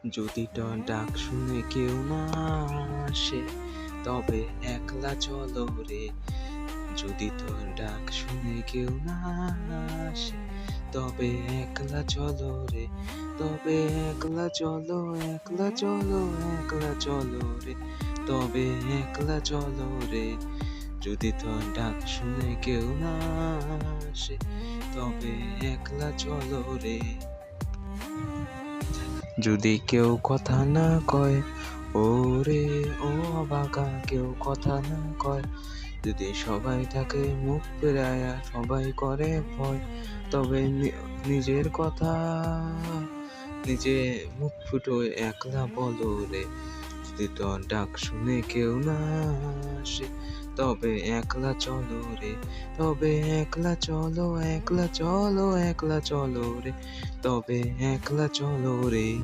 যদি তোর ডাক শুনে কেউ না আসে, তবে একলা চলো রে। যদি তোর ডাক শুনে কেউ না আসে, তবে একলা চলো রে। তবে একলা চলো, একলা চলো, একলা চলো রে। তবে একলা চলো রে। যদি তোর ডাক শুনে কেউ না আসে, তবে একলা চলো রে। যদি কেউ কথা না কয়, ও রে ও অবাকা, কেউ কথা না কয়, যদি সবাই তাকে মুখ ফিরায়া সবাই করে ভয়, তবে নিজের কথা নিজে মুখ ফুটো একলা বলো রে। যদি তোর ডাক শুনে কেউ না আসে, তবে একলা চলো রে। তবে একলা চলো, একলা চলো, একলা চলো রে। তবে একলা চলো রে।